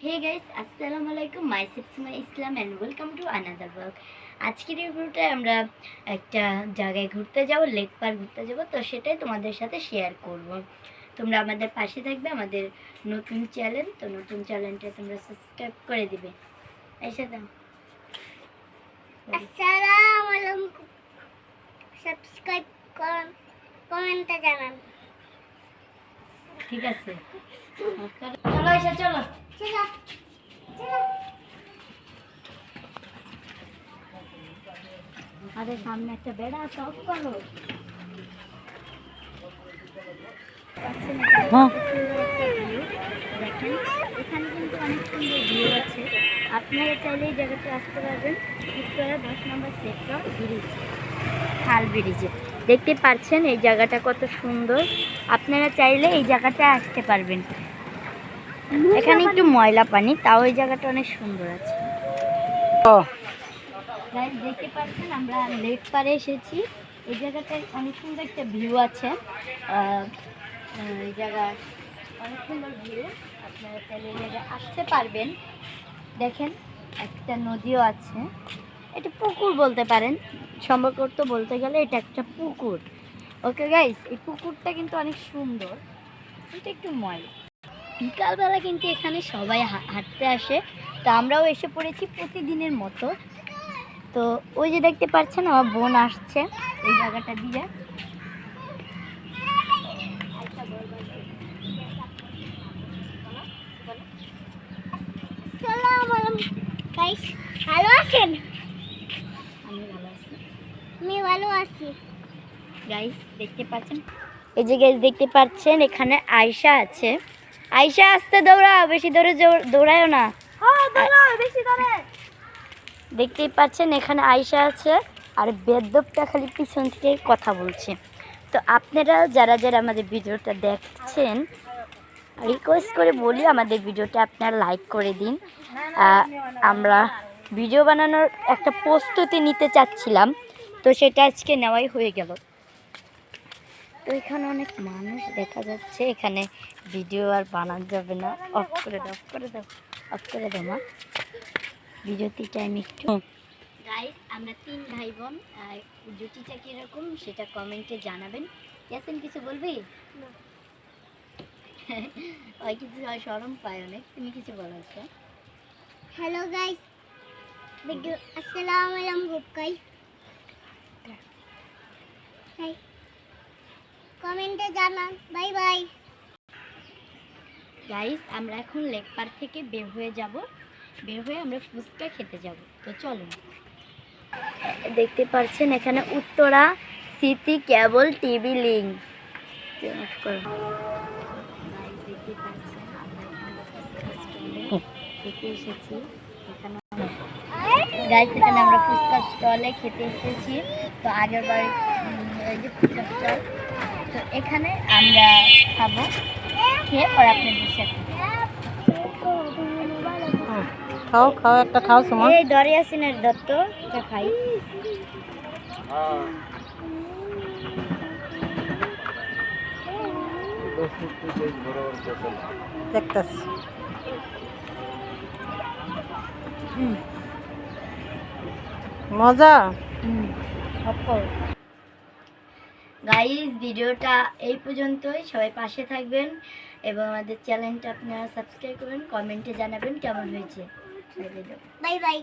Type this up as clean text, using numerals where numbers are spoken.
হে guys, আসসালামু আলাইকুম। Myself Sumaiya Islam and welcome to another blog. আজকের এই ভিডিওটায় আমরা একটা জায়গায় ঘুরতে যাব, লেক পার্ক ঘুরতে যাব। তো সেটাই তোমাদের সাথে শেয়ার করব। তোমরা আমাদের পাশে থাকবে, আমাদের নতুন চ্যানেল। তো নতুন চ্যানেলটা তোমরা সাবস্ক্রাইব করে দিবে। এসে দাও। আসসালামু আলাইকুম, সাবস্ক্রাইব করুন, কমেন্টে জানান। ঠিক আছে, চলো এসে চলো। আরে সামনে একটা বেড়া আছে, অফ করো। দেখেন এখানে কিন্তু অনেক সুন্দর ভিউ আছে। আপনারা চাইলে এই জায়গাতে আসতে পারবেন। উত্তরা 10 নম্বর সেক্টর ব্রিজ, খাল ব্রিজে। দেখতে পাচ্ছেন এই জায়গাটা কত সুন্দর। আপনারা চাইলে এই জায়গাটা আসতে পারবেন। এখানে একটু ময়লা পানি, তাও এই জায়গাটা অনেক সুন্দর আছে। দেখতে পাচ্ছেন আমরা লেক পারে এসেছি। এই জায়গাটায় অনেক সুন্দর একটা ভিউ আছে। এই জায়গায় অনেক সুন্দর ভিউ। আপনারা চাইলে এই জায়গায় আসতে পারবেন। দেখেন একটা নদীও আছে, এটা পুকুর বলতে পারেন। সম্পর্ক বলতে গেলে এটা একটা পুকুর। ওকে গাইস, এই পুকুরটা কিন্তু অনেক সুন্দর, কিন্তু একটু ময়লা। বিকালবেলা কিন্তু এখানে সবাই হাঁটতে আসে। তো আমরাও এসে পড়েছি প্রতিদিনের মতো। তো ওই যে দেখতে পাচ্ছেন আমার বোন আসছে এই জায়গাটা দিয়ে। গাইস, ভালো আছেন? আমি ভালো আছি। আমি ভালো আছি। গাইস দেখতে পাচ্ছেন, এই যে গাইস দেখতে পাচ্ছেন এখানে আয়শা আছে। আয়শা আসতে দৌড়াও, বেশি দৌড়ায়ও না। বেশি ধরে। দেখতেই পাচ্ছেন এখানে আয়শা আছে, আর বেদ্যপটা খালি পিছন থেকে কথা বলছে। তো আপনারা যারা যারা আমাদের ভিডিওটা দেখছেন, রিকোয়েস্ট করে বলি আমাদের ভিডিওটা আপনারা লাইক করে দিন। আমরা ভিডিও বানানোর একটা প্রস্তুতি নিতে চাচ্ছিলাম, তো সেটা আজকে নেওয়াই হয়ে গেল। তো এখানে অনেক মানুষ দেখা যাচ্ছে। এখানে ভিডিও আর বানানো যাবে না। অফ করে দাও, অফ করে দাও, অফ করে দাও মা। ভিডিওতে টাইম একটু। গাইস আমরা 3 ভাই বোন, জুটিটা কিরকম সেটা কমেন্টে জানাবেন। ইয়াসিন কিছু বলবি? ওই কিছু শরম পায় অনেক, তুমি কিছু বলো। হ্যালো গাইস, ভিডিও আসসালামু আলাইকুম গাইস। হাই, কমেন্টে জানান। Bye bye. গাইস আমরা এখন লেক পার্ক থেকে বের হয়ে যাব। বের হয়ে আমরা ফুচকা খেতে যাব। তো চলুন। দেখতে পাচ্ছেন এখানে Uttara city cable TV link. দেখতে পাচ্ছেন আমরা খেতে এসেছি। গাইস এখানে আমরা ফুচকা স্টলে খেতে এসেছি। তো আগের বার এই যে ফুচকা স্টল, তো এখানে আমরা খাবো। খেয়ে পর আপনাদের সাথে খাও খাও, একটা খাও সুমন। এই দরে আসিনের দত্ত এটা খাই। দেখতেছি মজা। গাইস ভিডিওটা এই পর্যন্তই। সবাই পাশে থাকবেন এবং আমাদের চ্যানেলটা আপনারা সাবস্ক্রাইব করবেন, কমেন্টে জানাবেন কেমন হয়েছে। Bye bye.